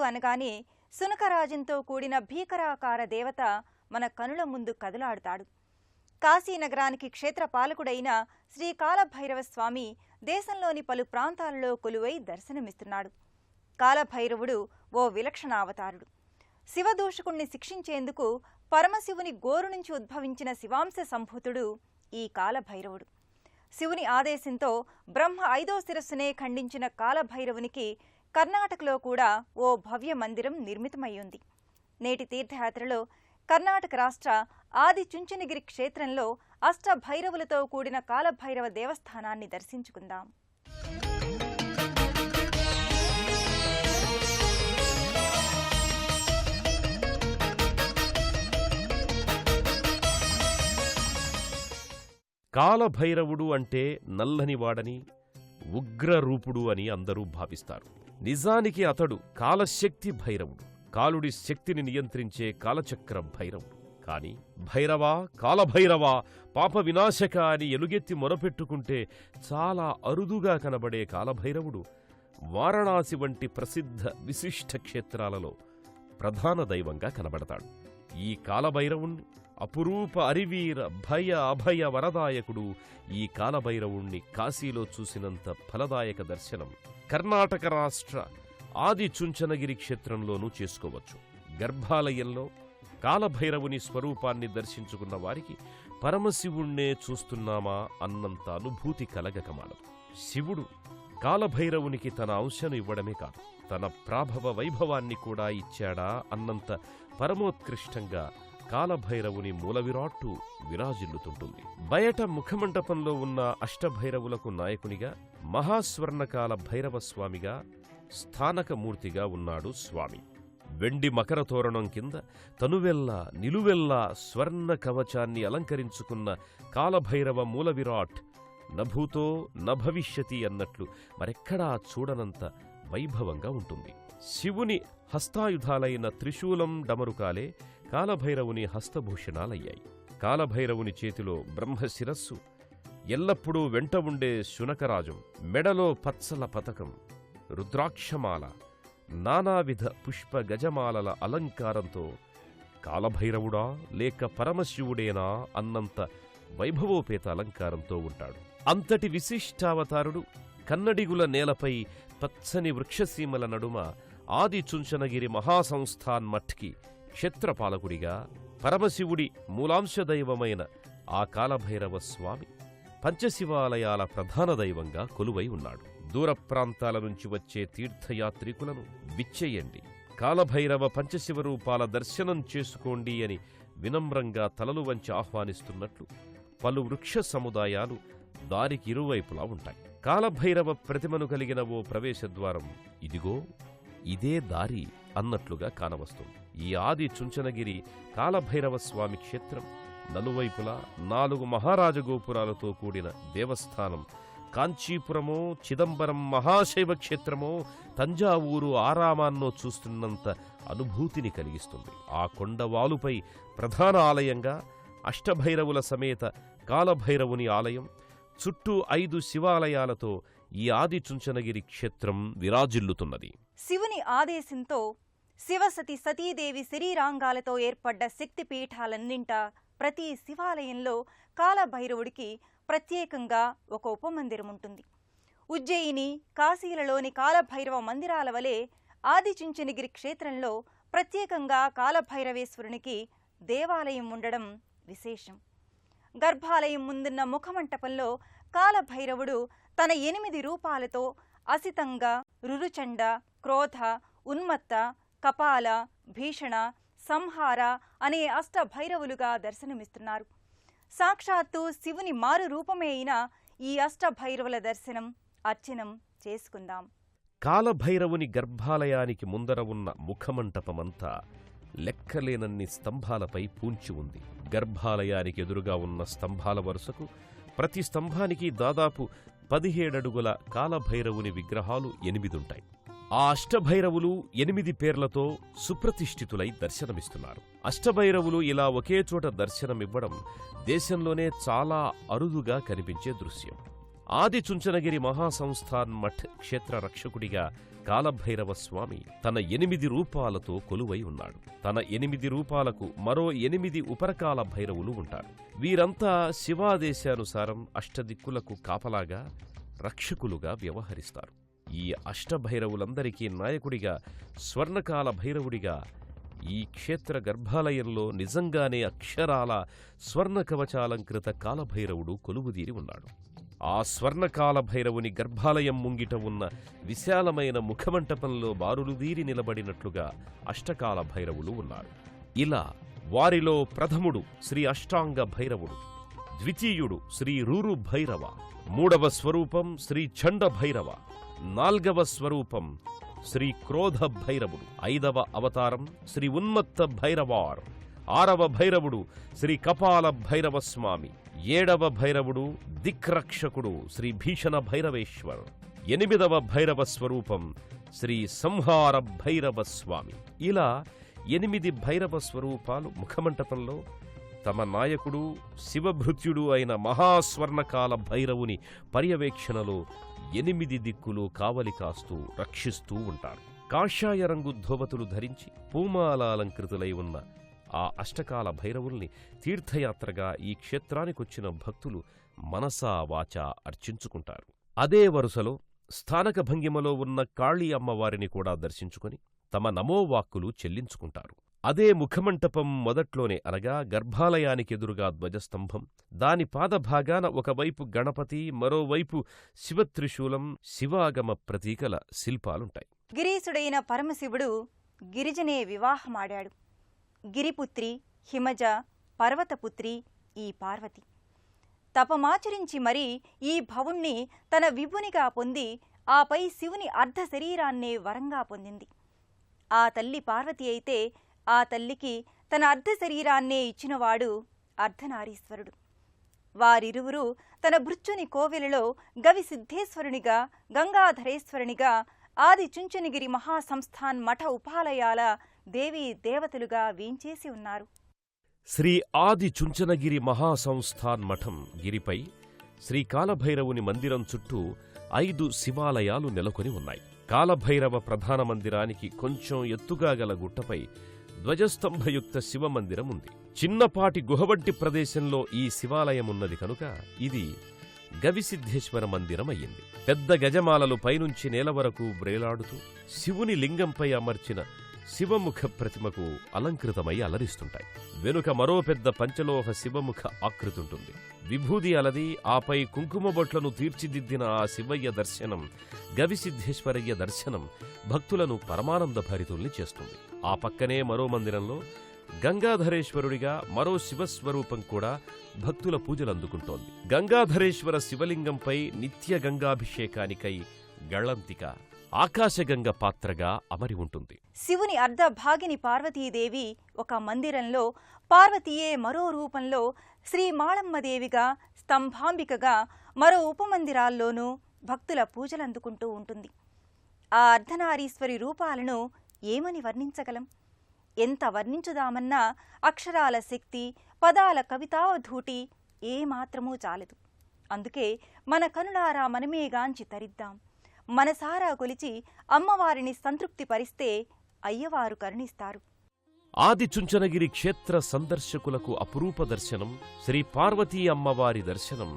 అనగానే సునకరాజంతో కూడిన భీకరాకార దేవత మన కనుల ముందు కదులాడుతాడు. కాశీనగరానికి క్షేత్రపాలకుడైన శ్రీ కాలభైరవ స్వామి దేశంలోని పలు ప్రాంతాలలో కొలువై దర్శనమిస్తున్నాడు. కాలభైరవుడు ఓ విలక్షణ అవతారుడు. శివదూషకుణ్ణి శిక్షించేందుకు పరమశివుని గోరు నుంచి ఉద్భవించిన శివాంశ సంభూతుడు ఈ కాలభైరవుడు. శివుని ఆదేశంతో బ్రహ్మ 5వ శిరస్సునే ఖండించిన కాలభైరవునికి కర్ణాటకలో కూడా ఓ భవ్య మందిరం నిర్మితమయ్యుంది. నేటి తీర్థయాత్రలో కర్ణాటక రాష్ట్ర ఆదిచుంచనగిరి క్షేత్రంలో అష్టభైరవులతో కూడిన కాలభైరవ దేవస్థానాన్ని దర్శించుకుందాం. కాలభైరవుడు అంటే నల్లనివాడని, ఉగ్రరూపుడు అని అందరూ భావిస్తారు. నిజానికి అతడు కాలశక్తి భైరవుడు, కాలుడి శక్తిని నియంత్రించే కాలచక్ర భైరవుడు. కాని భైరవా, కాలభైరవా, పాప వినాశక అని ఎలుగెత్తి మొరపెట్టుకుంటే చాలా అరుదుగా కనబడే కాలభైరవుడు వారణాసి వంటి ప్రసిద్ధ విశిష్ట క్షేత్రాలలో ప్రధాన దైవంగా కనబడతాడు. ఈ కాలభైరవుణ్ణి అపురూప అరివీర భయ అభయ వరదాయకుడు. ఈ కాలభైరవుణ్ణి కాశీలో చూసినంత ఫలదాయక దర్శనం కర్ణాటక రాష్ట్ర ఆదిచుంచనగిరి క్షేత్రంలోనూ చేసుకోవచ్చు. గర్భాలయంలో కాలభైరవుని స్వరూపాన్ని దర్శించుకున్న వారికి పరమశివుణ్ణే చూస్తున్నామా అన్నంత అనుభూతి కలగకమానదు. శివుడు కాలభైరవునికి తన అంశను ఇవ్వడమే కాదు, తన ప్రాభవ వైభవాన్ని కూడా ఇచ్చాడా అన్నంత పరమోత్కృష్టంగా కాలభైరవుని మూలవిరాట్టు విరాజిల్లుతుంటుంది. బయట ముఖమంటపంలో ఉన్న అష్టభైరవులకు నాయకునిగా మహాస్వర్ణకాల భైరవస్వామిగా స్థానకమూర్తిగా ఉన్నాడు స్వామి. వెండి మకర తోరణం కింద తనువెల్లా నిలువెల్లా స్వర్ణ కవచాన్ని అలంకరించుకున్న కాలభైరవ మూలవిరాట్ నభూతో నభవిష్యతి అన్నట్లు మరెక్కడా చూడనంత వైభవంగా ఉంటుంది. శివుని హస్తాయుధాలైన త్రిశూలం డమరుకాలే కాలభైరవుని హస్తభూషణాలయ్యాయి. కాలభైరవుని చేతిలో బ్రహ్మశిరస్సు, ఎల్లప్పుడూ వెంట ఉండే శునకరాజం, మెడలో పచ్చల పతకం, రుద్రాక్షమాల, నానావిధ పుష్ప గజమాలల అలంకారంతో కాలభైరవుడా లేక పరమశివుడేనా అన్నంత వైభవోపేత అలంకారంతో ఉంటాడు. అంతటి విశిష్టావతారుడు కన్నడిగుల నేలపై పచ్చని వృక్షసీమల నడుమ ఆదిచుంచనగిరి మహాసంస్థాన్మఠ్కి క్షేత్రపాలకుడిగా పరమశివుడి మూలాంశదైవమైన ఆ కాలభైరవ స్వామి పంచశివాలయాల ప్రధాన దైవంగా కొలువై ఉన్నాడు. దూర ప్రాంతాల నుంచి వచ్చే తీర్థయాత్రికులను విచ్చేయండి, కాలభైరవ పంచశివరూపాల దర్శనం చేసుకోండి అని వినమ్రంగా తలలు వంచి ఆహ్వానిస్తున్నట్లు పలు వృక్ష సముదాయాలు దారికి ఇరువైపులా ఉంటాయి. కాలభైరవ ప్రతిమను కలిగిన ఓ ప్రవేశద్వారం ఇదిగో ఇదే దారి అన్నట్లుగా కానవస్తుంది. ఈ ఆది చుంచనగిరి కాలభైరవ స్వామి క్షేత్రం నలువైపులా 4 మహారాజగోపురాలతో కూడిన దేవస్థానం కాంచీపురమో, చిదంబరం మహాశైవ క్షేత్రమో, తంజావూరు ఆరామాన్నో చూస్తున్నంత అనుభూతిని కలిగిస్తుంది. ఆ కొండవాలుపై ప్రధాన ఆలయంగా అష్టభైరవుల సమేత కాలభైరవుని ఆలయం, చుట్టూ 5 శివాలయాలతో ఈ ఆదిచుంచనగిరి క్షేత్రం విరాజిల్లుతున్నది. శివుని ఆదేశంతో శివసతి సతీదేవి శరీరాంగాలతో ఏర్పడ్డ శక్తిపీఠాలన్నింటా ప్రతి శివాలయంలో కాలభైరవుడికి ప్రత్యేకంగా ఒక ఉపమందిరం ఉంటుంది. ఉజ్జయిని, కాశీలలోని కాలభైరవ మందిరాల వలె ఆదిచుంచనగిరి క్షేత్రంలో ప్రత్యేకంగా కాలభైరవేశ్వరునికి దేవాలయం ఉండడం విశేషం. గర్భాలయం ముందున్న ముఖమంటపంలో కాలభైరవుడు తన 8 రూపాలతో అసితంగా, రురుచండ, క్రోధ, ఉన్మత్త, కపాల, భీషణ, సంహార అనే అష్టభైరవులుగా దర్శనమిస్తున్నారు. సాక్షాత్తు శివుని మారు రూపమే అయిన ఈ అష్టభైరవుల దర్శనం, అర్చనం చేసుకుందాం. కాలభైరవుని గర్భాలయానికి ముందర ఉన్న ముఖమంటపమంతా లెక్కలేనన్ని స్తంభాలపై పూంచి ఉంది. గర్భాలయానికి ఎదురుగా ఉన్న స్తంభాల వరుసకు ప్రతి స్తంభానికి దాదాపు 17 అడుగుల కాలభైరవుని విగ్రహాలు 8 ఉంటాయి. ఆ అష్టభైరవులు 8 పేర్లతో సుప్రతిష్ఠితులై దర్శనమిస్తున్నారు. అష్టభైరవులు ఇలా ఒకే చోట దర్శనమివ్వడం దేశంలోనే చాలా అరుదుగా కనిపించే దృశ్యం. ఆదిచుంచనగిరి మహాసంస్థాన్ మఠ్ క్షేత్ర రక్షకుడిగా కాలభైరవ స్వామి తన 8 రూపాలతో కొలువై ఉన్నాడు. తన 8 రూపాలకు మరో 8 ఉపరకాల భైరవులు ఉంటారు. వీరంతా శివాదేశానుసారం అష్టదిక్కులకు కాపలాగా, రక్షకులుగా వ్యవహరిస్తారు. ఈ అష్టభైరవులందరికీ నాయకుడిగా, స్వర్ణకాల భైరవుడిగా ఈ క్షేత్ర గర్భాలయంలో నిజంగానే అక్షరాల స్వర్ణకవచాలంకృత కాలభైరవుడు కొలువుదీరి ఉన్నాడు. ఆ స్వర్ణకాల భైరవుని గర్భాలయం ముంగిట ఉన్న విశాలమైన ముఖమంటపంలో బారులుదీరి నిలబడినట్లుగా అష్టకాల భైరవులు ఉన్నారు. ఇలా వారిలో ప్రథముడు శ్రీ అష్టాంగ భైరవుడు, ద్వితీయుడు శ్రీ రూరు భైరవ, 3వ స్వరూపం శ్రీ చండ భైరవ, 4వ స్వరూపం శ్రీ క్రోధ భైరవుడు, 5వ అవతారం శ్రీ ఉన్మత్త భైరవార్, 6వ భైరవుడు శ్రీ కపాల భైరవ స్వామి, 7వ భైరవుడు దిక్రక్షకుడు శ్రీ భీషణ భైరవేశ్వర్, 8వ భైరవ స్వరూపం శ్రీ సంహార భైరవ స్వామి. ఇలా 8 భైరవ స్వరూపాలు ముఖమంటపంలో తమ నాయకుడు శివభృత్యుడు అయిన మహాస్వర్ణకాల భైరవుని పర్యవేక్షణలో 8 దిక్కులు కావలి కాస్తూ రక్షిస్తూ ఉంటారు. కాషాయ రంగు ధోవతులు ధరించి పూమాలాలంకృతులై ఉన్న ఆ అష్టకాల భైరవుల్ని తీర్థయాత్రగా ఈ క్షేత్రానికొచ్చిన భక్తులు మనసా వాచా అర్చించుకుంటారు. అదే వరుసలో స్థానక భంగిమలో ఉన్న కాళీ అమ్మవారిని కూడా దర్శించుకొని తమ నమోవాక్కులు చెల్లించుకుంటారు. అదే ముఖమంటపం మొదట్లోనే అనగా గర్భాలయానికెదురుగా ధ్వజస్తంభం, దాని పాదభాగాన ఒకవైపు గణపతి, మరోవైపు శివత్రిశూలం, శివాగమ ప్రతీకల శిల్పాలుంటాయి. గిరీశుడైన పరమశివుడు గిరిజనే వివాహమాడాడు. గిరిపుత్రి హిమజ, పర్వతపుత్రి ఈ పార్వతి. తపమాచరించి మరీ ఈ భవుణ్ణి తన విభునిగా పొంది ఆపై శివుని అర్ధ శరీరాన్నే వరంగా పొందింది. ఆ తల్లి పార్వతి అయితే ఆ తల్లికి తన అర్ధ శరీరాన్నే ఇచ్చినవాడు అర్ధనారీశ్వరుడు. వారిరువురు తన భృత్యుని కోవెలలో గవి సిద్ధేశ్వరునిగా, గంగాధరేశ్వరునిగా, ఆదిచుంచనగిరి మహాసంస్థాన్ మఠ ఉపాలయాల దేవీ దేవతలుగా వేంచేసి ఉన్నారు. శ్రీ ఆదిచుంచనగిరి మహాసంస్థాన్ మఠం గిరిపై శ్రీ కాలభైరవుని మందిరం చుట్టూ 5 శివాలయాలు నెలకొని ఉన్నాయి. కాలభైరవ ప్రధాన మందిరానికి కొంచెం ఎత్తుగా గల గుట్టపై ధ్వజస్తంభయుక్త శివమందిరం ఉంది. చిన్నపాటి గుహవంటి ప్రదేశంలో ఈ శివాలయమున్నది కనుక ఇది గవిసిద్ధేశ్వర మందిరం అయ్యింది. పెద్ద గజమాలలు పైనుంచి నేల వరకు వ్రేలాడుతూ శివుని లింగంపై అమర్చిన శివముఖ ప్రతిమకు అలంకృతమై అలరిస్తుంటాయి. వెనుక మరో పెద్ద పంచలోహ శివముఖ ఆకృతుంటుంది. విభూది అలది, ఆపై కుంకుమబొట్లను తీర్చిదిద్దిన ఆ శివయ్య దర్శనం, గవిసిద్ధేశ్వరయ్య దర్శనం భక్తులను పరమానంద భరితుల్ని చేస్తుంది. ఆ పక్కనే మరో మందిరంలో గంగాధరేశ్వరుడిగా మరో శివస్వరూపం కూడా భక్తుల పూజలందుకుంటోంది. గంగాధరేశ్వర శివలింగంపై నిత్య గంగాభిషేకానికై గళంతిక ఆకాశగంగ పాత్రగా అమరి ఉంటుంది. శివుని అర్ధభాగిని పార్వతీదేవి ఒక మందిరంలో, పార్వతీయే మరో రూపంలో శ్రీ మాళమ్మదేవిగా, స్తంభాంబికగా మరో ఉపమందిరాల్లోనూ భక్తుల పూజలందుకుంటూ ఉంటుంది. ఆ అర్ధనారీశ్వరి రూపాలను ఏమని వర్ణించగలం? ఎంత వర్ణించుదామన్నా అక్షరాల శక్తి, పదాల కవితావధూటి ఏమాత్రమూ చాలదు. అందుకే మన కనులారా మనమేగాంచి తరిద్దాం. మనసారా కొలిచి అమ్మవారిని సంతృప్తి పరిస్తే అయ్యవారు కరుణిస్తారు. ఆదిచుంచనగిరి క్షేత్ర సందర్శకులకు అపురూప దర్శనం శ్రీ పార్వతీ అమ్మవారి దర్శనం,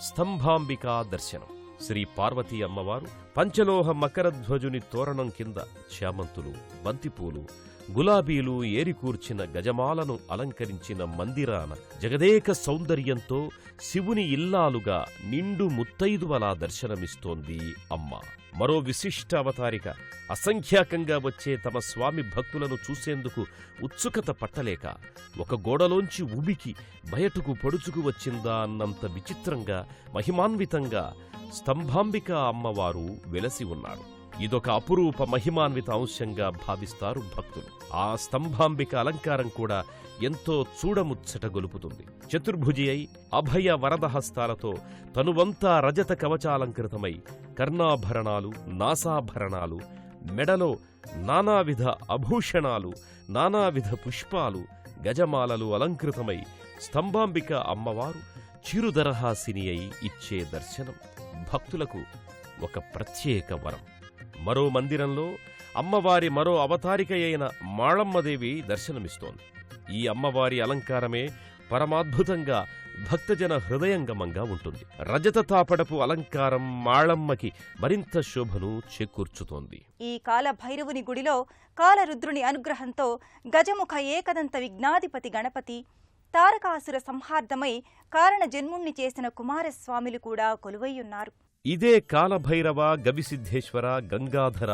స్తంభాంబికా దర్శనం. శ్రీ పార్వతీ అమ్మవారు పంచలోహ మకరధ్వజుని తోరణం కింద చామంతులు, బంతిపూలు, గులాబీలు ఏరికూర్చిన గజమాలను అలంకరించిన మందిరాన జగదేక సౌందర్యంతో శివుని ఇల్లాలుగా నిండు ముత్తైదువలా దర్శనమిస్తోంది అమ్మ. మరో విశిష్ట అవతారిక అసంఖ్యాకంగా వచ్చే తమ స్వామి భక్తులను చూసేందుకు ఉత్సుకత పట్టలేక ఒక గోడలోంచి ఉబికి బయటకు పొడుచుకు వచ్చిందా అన్నంత విచిత్రంగా, మహిమాన్వితంగా స్తంభాంబిక అమ్మవారు వెలసి ఉన్నారు. ఇదొక అపురూప మహిమాన్విత అంశంగా భావిస్తారు భక్తులు. ఆ స్తంభాంబిక అలంకారం కూడా ఎంతో చూడముచ్చట గొలుపుతుంది. చతుర్భుజి అయి అభయ వరదహస్తాలతో తనువంతా రజత కవచాలంకృతమై కర్ణాభరణాలు, నాసాభరణాలు, మెడలో నానావిధ అభూషణాలు, నానావిధ పుష్పాలు, గజమాలలు అలంకృతమై స్తంభాంబిక అమ్మవారు చిరుదరహాసిని అయి ఇచ్చే దర్శనం భక్తులకు ఒక ప్రత్యేక వరం. మరో మందిరంలో అమ్మవారి మరో అవతారిక అయిన మాళమ్మదేవి దర్శనమిస్తోంది. ఈ అమ్మవారి అలంకారమే పరమాద్భుతంగా భక్తజన హృదయంగమంగా ఉంటుంది. రజత తాపడపు అలంకారం మాళమ్మకి మరింత శోభను చేకూర్చుతోంది. ఈ కాలభైరవుని గుడిలో కాలరుద్రుని అనుగ్రహంతో గజముఖ ఏకదంత విఘ్నాధిపతి గణపతి, తారకాసుర సంహార్దమై కారణ జన్ముణ్ణి చేసిన కుమారస్వామిలు కూడా కొలువైయున్నారు. ఇదే కాలభైరవ, గవిసిద్ధేశ్వర, గంగాధర,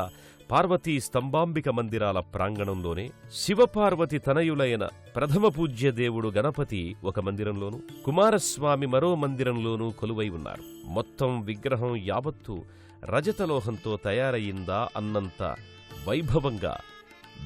పార్వతీ స్తంభాంబిక మందిరాల ప్రాంగణంలోనే శివపార్వతి తనయులైన ప్రథమ పూజ్య దేవుడు గణపతి ఒక మందిరంలోనూ, కుమారస్వామి మరో మందిరంలోనూ కొలువై ఉన్నారు. మొత్తం విగ్రహం యావత్తు రజతలోహంతో తయారయిందా అన్నంత వైభవంగా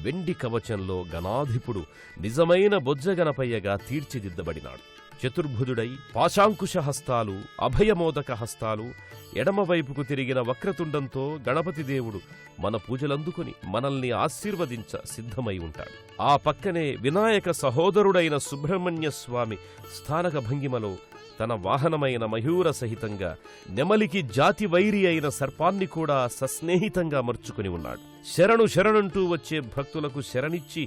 వెండి కవచంలో గణాధిపుడు నిజమైన బొజ్జగణపయ్యగా తీర్చిదిద్దబడినాడు. చతుర్భుజుడై పాశాంకుశ హస్తాలు, అభయమోదక హస్తాలు, ఎడమవైపుకు తిరిగిన వక్రతుండంతో గణపతిదేవుడు మన పూజలందుకొని మనల్ని ఆశీర్వదించ సిద్ధమై ఉంటాడు. ఆ పక్కనే వినాయక సహోదరుడైన సుబ్రహ్మణ్యస్వామి స్థానక భంగిమలో తన వాహనమైన మయూర సహితంగా నెమలికి జాతి వైరి అయిన సర్పాన్ని కూడా సస్నేహితంగా మర్చుకుని ఉన్నాడు. శరణు శరణంటూ వచ్చే భక్తులకు శరణిచ్చి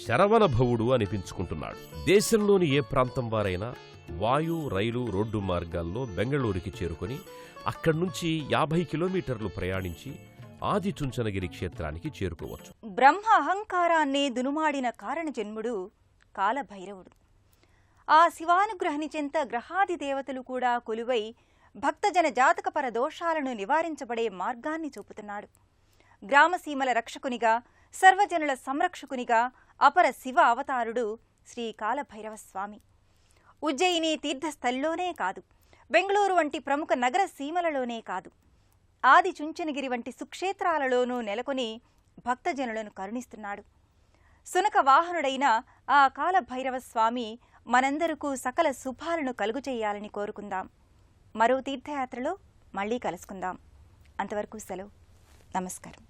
శరవణభవుడు అనిపించుకుంటున్నాడు. దేశంలోని ఏ ప్రాంతం వారైనా వాయు, రైలు, రోడ్డు మార్గాల్లో బెంగళూరుకి చేరుకొని అక్కడ్నుంచి 50 కిలోమీటర్లు ప్రయాణించి ఆదిచుంచనగిరి క్షేత్రానికి చేరుకోవచ్చు. బ్రహ్మ అహంకారాన్నే దునుమాడిన కారణజన్ముడు కాలభైరవుడు. ఆ శివానుగ్రహని చెంత గ్రహాది దేవతలు కూడా కొలువై భక్తజన జాతకపర దోషాలను నివారించబడే మార్గాన్ని చూపుతున్నాడు. గ్రామసీమల రక్షకునిగా, సర్వజనుల సంరక్షకునిగా అపర శివ అవతారుడు శ్రీ కాలభైరవస్వామి. ఉజ్జయిని తీర్థస్థల్లోనే కాదు, బెంగళూరు వంటి ప్రముఖ నగర సీమలలోనే కాదు, ఆదిచుంచనగిరి వంటి సుక్షేత్రాలలోనూ నెలకొని భక్తజనులను కరుణిస్తున్నాడు. సునక వాహనుడైన ఆ కాలభైరవస్వామి మనందరకు సకల శుభాలను కలుగుచేయాలని కోరుకుందాం. మరో తీర్థయాత్రలో మళ్లీ కలుసుకుందాం. అంతవరకు సెలవు. నమస్కారం.